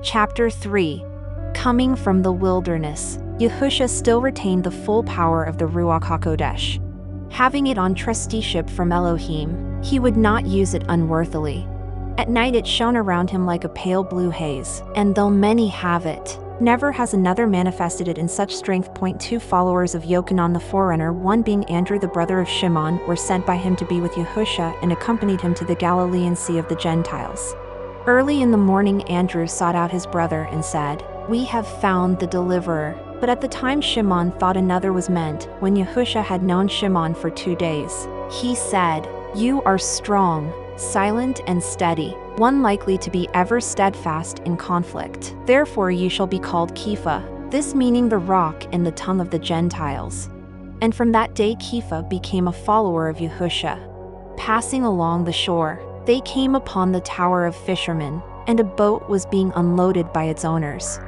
Chapter 3. Coming from the wilderness. Yahushua still retained the full power of the Ruach HaKodesh. Having it on trusteeship from Elohim, he would not use it unworthily. At night it shone around him like a pale blue haze, and though many have it, never has another manifested it in such strength. 2 Followers of Yochanan the forerunner, one being Andrew the brother of Shimon, were sent by him to be with Yahushua and accompanied him to the Galilean Sea of the Gentiles. Early in the morning Andrew sought out his brother and said, "We have found the deliverer." But at the time Shimon thought another was meant. When Yahushua had known Shimon for 2 days, he said, "You are strong, silent and steady, one likely to be ever steadfast in conflict. Therefore you shall be called Kepha," this meaning the rock in the tongue of the Gentiles. And from that day Kepha became a follower of Yahushua. Passing along the shore, they came upon the tower of fishermen, and a boat was being unloaded by its owners.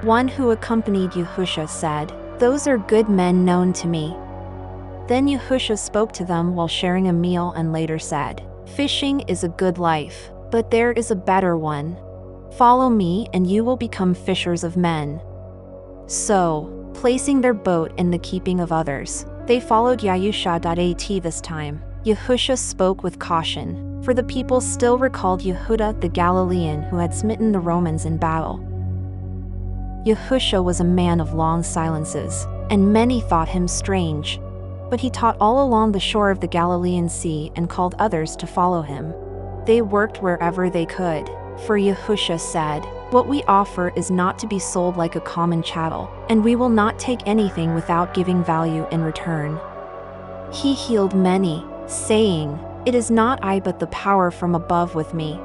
One who accompanied Yahushua said, "Those are good men known to me." Then Yahushua spoke to them while sharing a meal and later said, "Fishing is a good life, but there is a better one. Follow me and you will become fishers of men." So, placing their boat in the keeping of others, they followed Yahushua. This time, Yahushua spoke with caution, for the people still recalled Yehuda the Galilean who had smitten the Romans in battle. Yahushua was a man of long silences, and many thought him strange. But he taught all along the shore of the Galilean Sea and called others to follow him. They worked wherever they could, for Yahushua said, "What we offer is not to be sold like a common chattel, and we will not take anything without giving value in return." He healed many, saying, "It is not I but the power from above with me."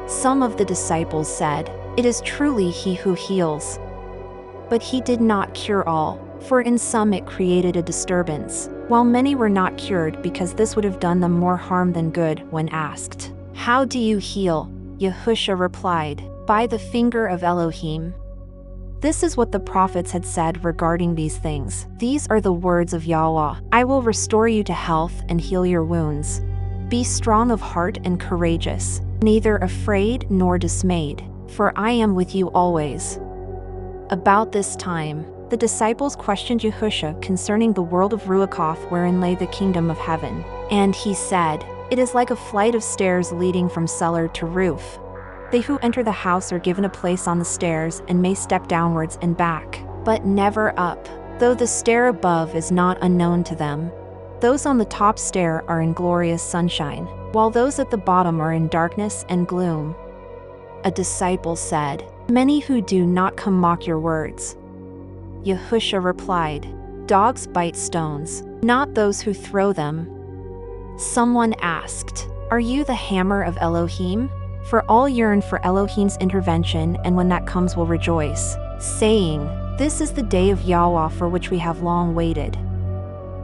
Some of the disciples said, "It is truly he who heals." But he did not cure all, for in some it created a disturbance, while many were not cured because this would have done them more harm than good. When asked, "How do you heal?" Yahushua replied, "By the finger of Elohim." This is what the prophets had said regarding these things. These are the words of Yahweh, "I will restore you to health and heal your wounds. Be strong of heart and courageous, neither afraid nor dismayed, for I am with you always." About this time, the disciples questioned Yahushua concerning the world of Ruachoth wherein lay the kingdom of heaven. And he said, "It is like a flight of stairs leading from cellar to roof. They who enter the house are given a place on the stairs and may step downwards and back, but never up, though the stair above is not unknown to them. Those on the top stair are in glorious sunshine, while those at the bottom are in darkness and gloom." A disciple said, "Many who do not come mock your words." Yahushua replied, "Dogs bite stones, not those who throw them." Someone asked, "Are you the hammer of Elohim?" For all yearn for Elohim's intervention, and when that comes will rejoice, saying, "This is the day of Yahweh for which we have long waited."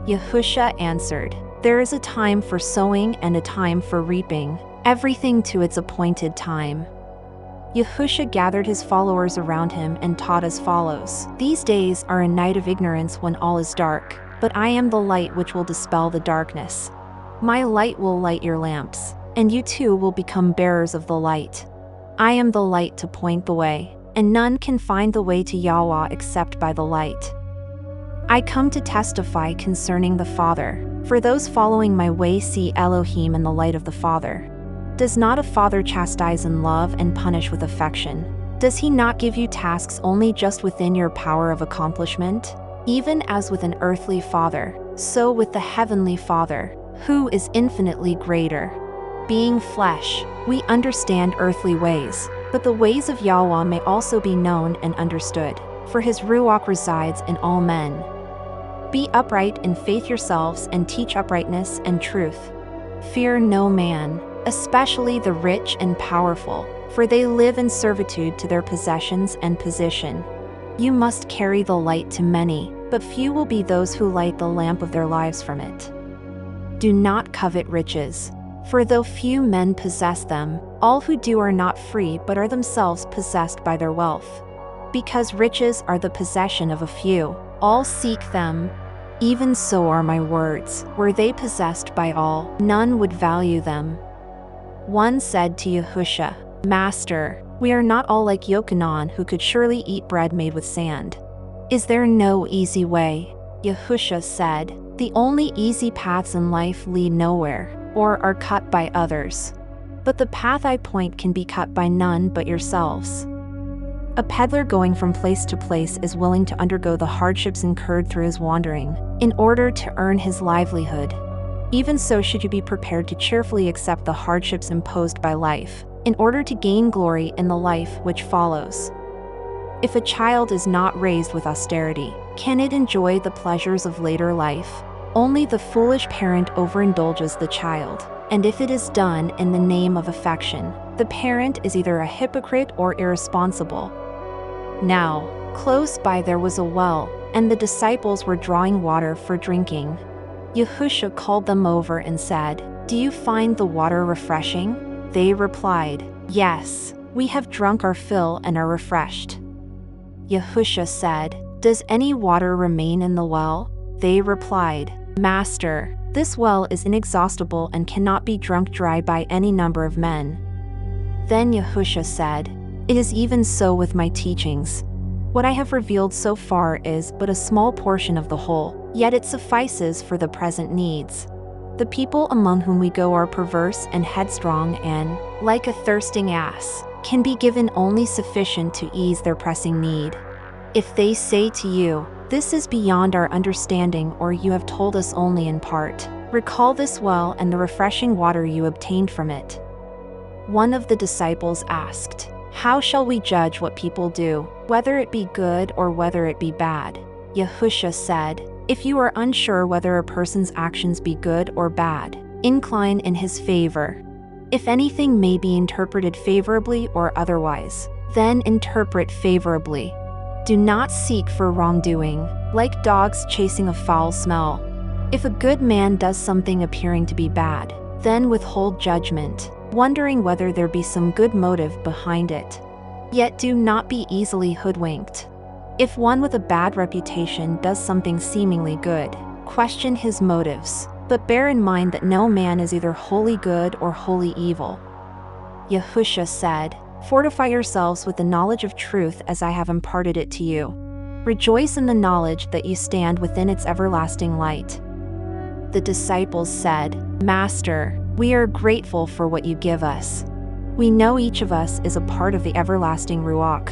Yahushua answered, "There is a time for sowing and a time for reaping, everything to its appointed time." Yahushua gathered his followers around him and taught as follows, "These days are a night of ignorance when all is dark, but I am the light which will dispel the darkness. My light will light your lamps, and you too will become bearers of the light. I am the light to point the way, and none can find the way to Yahweh except by the light. I come to testify concerning the Father, for those following my way see Elohim in the light of the Father. Does not a father chastise in love and punish with affection? Does he not give you tasks only just within your power of accomplishment? Even as with an earthly father, so with the heavenly Father, who is infinitely greater. Being flesh, we understand earthly ways, but the ways of Yahweh may also be known and understood, for his Ruach resides in all men. Be upright in faith yourselves and teach uprightness and truth. Fear no man, especially the rich and powerful, for they live in servitude to their possessions and position. You must carry the light to many, but few will be those who light the lamp of their lives from it. Do not covet riches, for though few men possess them, all who do are not free but are themselves possessed by their wealth. Because riches are the possession of a few, all seek them. Even so are my words, were they possessed by all, none would value them. One said to Yahushua, "Master, We are not all like Yochanan, who could surely eat bread made with sand. Is there no easy way? Yahusha said, the only easy paths in life lead nowhere, or are cut by others. But the path I point can be cut by none but yourselves. A peddler going from place to place is willing to undergo the hardships incurred through his wandering, in order to earn his livelihood. Even so should you be prepared to cheerfully accept the hardships imposed by life, in order to gain glory in the life which follows. If a child is not raised with austerity, can it enjoy the pleasures of later life? Only the foolish parent overindulges the child, and if it is done in the name of affection, the parent is either a hypocrite or irresponsible. Now, close by there was a well, and the disciples were drawing water for drinking. Yahusha called them over and said, "Do you find the water refreshing?" They replied, "Yes, we have drunk our fill and are refreshed." Yahusha said, "Does any water remain in the well?" They replied, "Master, this well is inexhaustible and cannot be drunk dry by any number of men." Then Yahusha said, "It is even so with my teachings. What I have revealed so far is but a small portion of the whole, yet it suffices for the present needs. The people among whom we go are perverse and headstrong and, like a thirsting ass, can be given only sufficient to ease their pressing need. If they say to you, 'This is beyond our understanding,' or 'You have told us only in part,' recall this well and the refreshing water you obtained from it." One of the disciples asked, "How shall we judge what people do, whether it be good or whether it be bad?" Yahusha said, "If you are unsure whether a person's actions be good or bad, incline in his favor. If anything may be interpreted favorably or otherwise, then interpret favorably. Do not seek for wrongdoing, like dogs chasing a foul smell. If a good man does something appearing to be bad, then withhold judgment, wondering whether there be some good motive behind it. Yet do not be easily hoodwinked. If one with a bad reputation does something seemingly good, question his motives, but bear in mind that no man is either wholly good or wholly evil." Yahusha said, "Fortify yourselves with the knowledge of truth as I have imparted it to you. Rejoice in the knowledge that you stand within its everlasting light." The disciples said, "Master, we are grateful for what you give us. We know each of us is a part of the everlasting Ruach.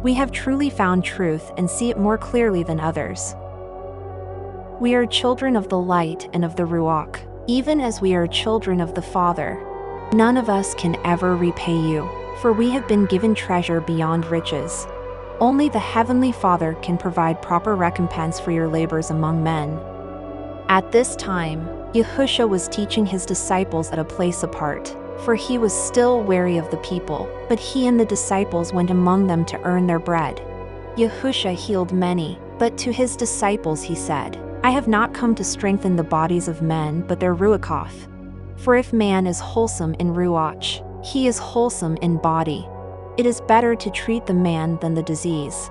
We have truly found truth and see it more clearly than others. We are children of the light and of the Ruach, even as we are children of the Father. None of us can ever repay you, for we have been given treasure beyond riches. Only the Heavenly Father can provide proper recompense for your labors among men." At this time, Yahusha was teaching his disciples at a place apart, for he was still wary of the people, but he and the disciples went among them to earn their bread. Yahusha healed many, but to his disciples he said, "I have not come to strengthen the bodies of men but their ruachoth. For if man is wholesome in ruach, he is wholesome in body. It is better to treat the man than the disease."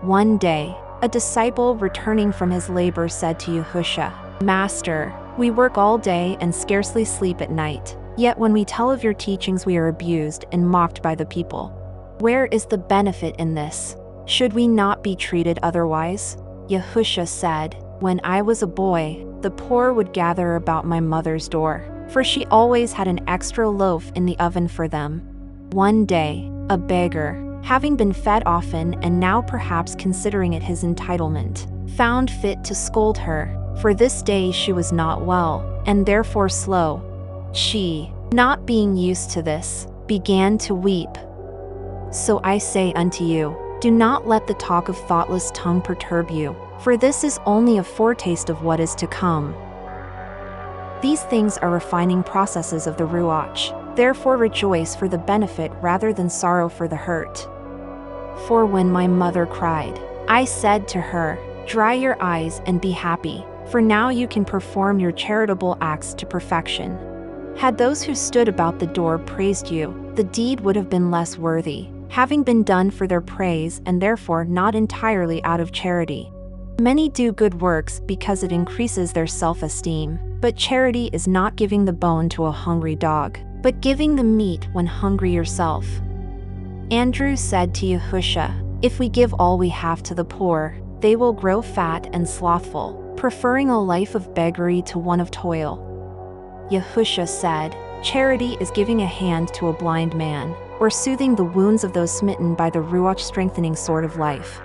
One day, a disciple returning from his labor said to Yahusha, "Master, we work all day and scarcely sleep at night, yet when we tell of your teachings we are abused and mocked by the people. Where is the benefit in this? Should we not be treated otherwise?" Yahusha said, "When I was a boy, the poor would gather about my mother's door, for she always had an extra loaf in the oven for them. One day, a beggar, having been fed often and now perhaps considering it his entitlement, found fit to scold her, for this day she was not well, and therefore slow. She, not being used to this, began to weep. So I say unto you, do not let the talk of thoughtless tongue perturb you, for this is only a foretaste of what is to come. These things are refining processes of the Ruach, therefore rejoice for the benefit rather than sorrow for the hurt. For when my mother cried, I said to her, dry your eyes and be happy, for now you can perform your charitable acts to perfection. Had those who stood about the door praised you, the deed would have been less worthy, having been done for their praise and therefore not entirely out of charity. Many do good works because it increases their self-esteem, but charity is not giving the bone to a hungry dog, but giving the meat when hungry yourself. Andrew said to Yahusha, "If we give all we have to the poor, they will grow fat and slothful, preferring a life of beggary to one of toil." Yahusha said, "Charity is giving a hand to a blind man, or soothing the wounds of those smitten by the Ruach-strengthening sword of life.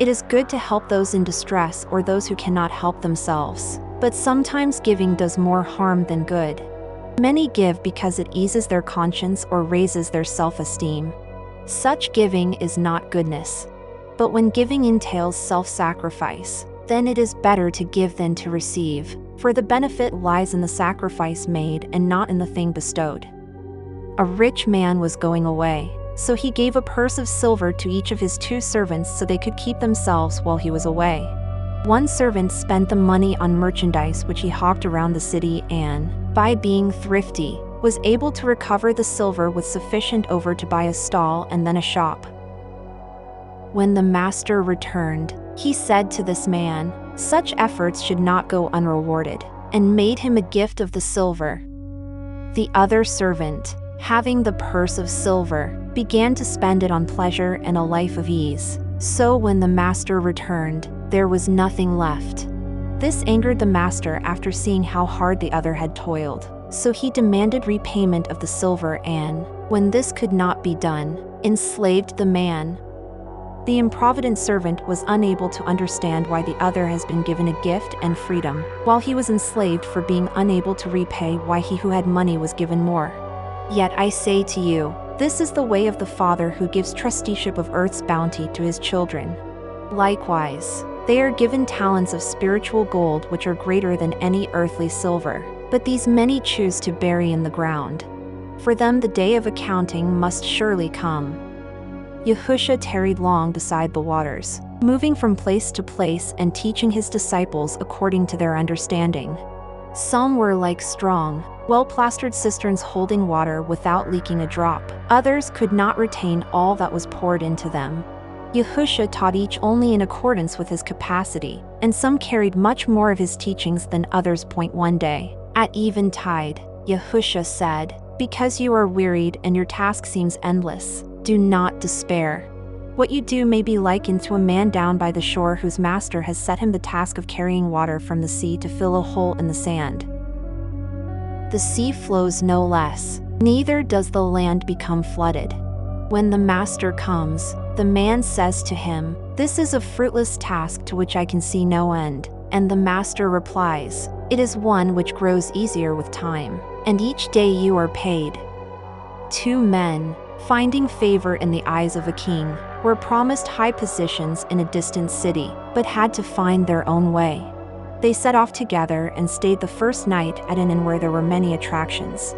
It is good to help those in distress or those who cannot help themselves, but sometimes giving does more harm than good. Many give because it eases their conscience or raises their self-esteem. Such giving is not goodness. But when giving entails self-sacrifice, then it is better to give than to receive, for the benefit lies in the sacrifice made and not in the thing bestowed." A rich man was going away, so he gave a purse of silver to each of his 2 servants so they could keep themselves while he was away. One servant spent the money on merchandise which he hawked around the city and, by being thrifty, was able to recover the silver with sufficient over to buy a stall and then a shop. When the master returned, he said to this man, "Such efforts should not go unrewarded," and made him a gift of the silver. The other servant, having the purse of silver, began to spend it on pleasure and a life of ease. So when the master returned, there was nothing left. This angered the master after seeing how hard the other had toiled. So he demanded repayment of the silver and, when this could not be done, enslaved the man. The improvident servant was unable to understand why the other has been given a gift and freedom, while he was enslaved for being unable to repay why he who had money was given more. Yet I say to you, this is the way of the Father who gives trusteeship of earth's bounty to his children. Likewise, they are given talents of spiritual gold which are greater than any earthly silver. But these many choose to bury in the ground. For them the day of accounting must surely come. Yahusha tarried long beside the waters, moving from place to place and teaching his disciples according to their understanding. Some were like strong, well-plastered cisterns holding water without leaking a drop. Others could not retain all that was poured into them. Yahusha taught each only in accordance with his capacity, and some carried much more of his teachings than others. One day, at eventide, Yahusha said, "Because you are wearied and your task seems endless, do not despair. What you do may be likened to a man down by the shore whose master has set him the task of carrying water from the sea to fill a hole in the sand. The sea flows no less, neither does the land become flooded. When the master comes, the man says to him, 'This is a fruitless task to which I can see no end.' And the master replies, 'It is one which grows easier with time, and each day you are paid.' 2 men, finding favor in the eyes of a king, were promised high positions in a distant city, but had to find their own way. They set off together and stayed the first night at an inn where there were many attractions.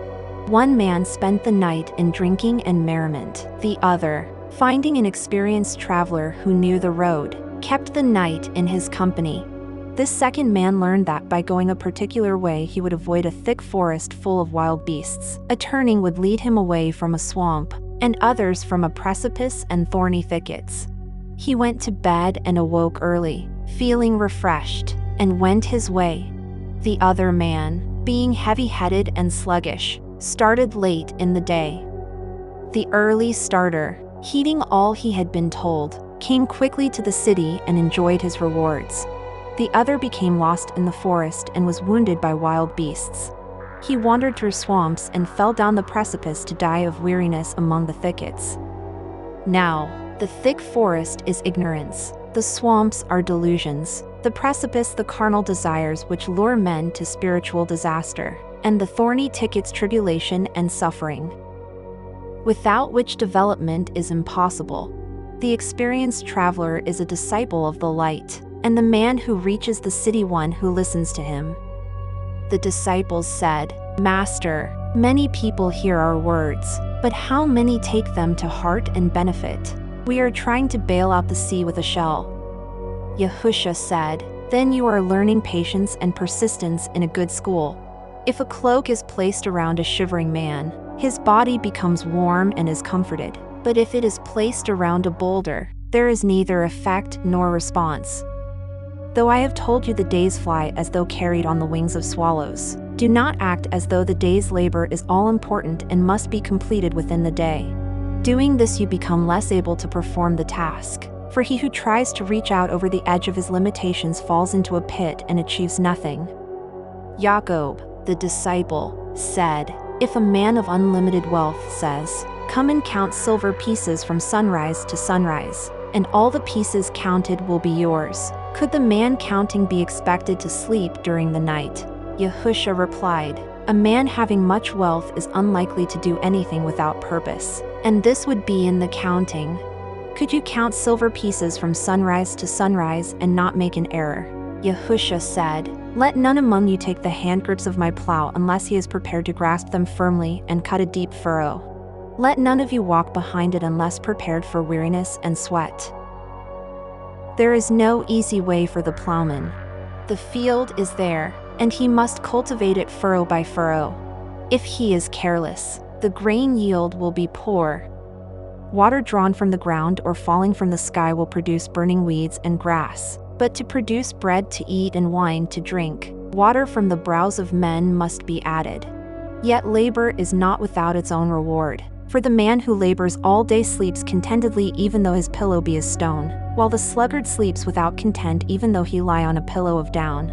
One man spent the night in drinking and merriment. The other, finding an experienced traveler who knew the road, kept the night in his company. This second man learned that by going a particular way he would avoid a thick forest full of wild beasts. A turning would lead him away from a swamp, and others from a precipice and thorny thickets. He went to bed and awoke early, feeling refreshed, and went his way. The other man, being heavy-headed and sluggish, started late in the day. The early starter, heeding all he had been told, came quickly to the city and enjoyed his rewards. The other became lost in the forest and was wounded by wild beasts. He wandered through swamps and fell down the precipice to die of weariness among the thickets. Now, the thick forest is ignorance, the swamps are delusions, the precipice the carnal desires which lure men to spiritual disaster, and the thorny thickets tribulation and suffering, without which development is impossible. The experienced traveler is a disciple of the light, and the man who reaches the city one who listens to him. The disciples said, "Master, many people hear our words, but how many take them to heart and benefit? We are trying to bail out the sea with a shell." Yahusha said, "Then you are learning patience and persistence in a good school. If a cloak is placed around a shivering man, his body becomes warm and is comforted. But if it is placed around a boulder, there is neither effect nor response. Though I have told you the days fly as though carried on the wings of swallows, do not act as though the day's labor is all important and must be completed within the day. Doing this, you become less able to perform the task. For he who tries to reach out over the edge of his limitations falls into a pit and achieves nothing. Jacob, the disciple, said, "If a man of unlimited wealth says, 'Come and count silver pieces from sunrise to sunrise, and all the pieces counted will be yours,' could the man counting be expected to sleep during the night?" Yahushua replied, "A man having much wealth is unlikely to do anything without purpose, and this would be in the counting. Could you count silver pieces from sunrise to sunrise and not make an error?" Yahushua said, "Let none among you take the handgrips of my plow unless he is prepared to grasp them firmly and cut a deep furrow. Let none of you walk behind it unless prepared for weariness and sweat. There is no easy way for the plowman. The field is there, and he must cultivate it furrow by furrow. If he is careless, the grain yield will be poor. Water drawn from the ground or falling from the sky will produce burning weeds and grass. But to produce bread to eat and wine to drink, water from the brows of men must be added. Yet labor is not without its own reward. For the man who labors all day sleeps contentedly even though his pillow be a stone, while the sluggard sleeps without content even though he lie on a pillow of down.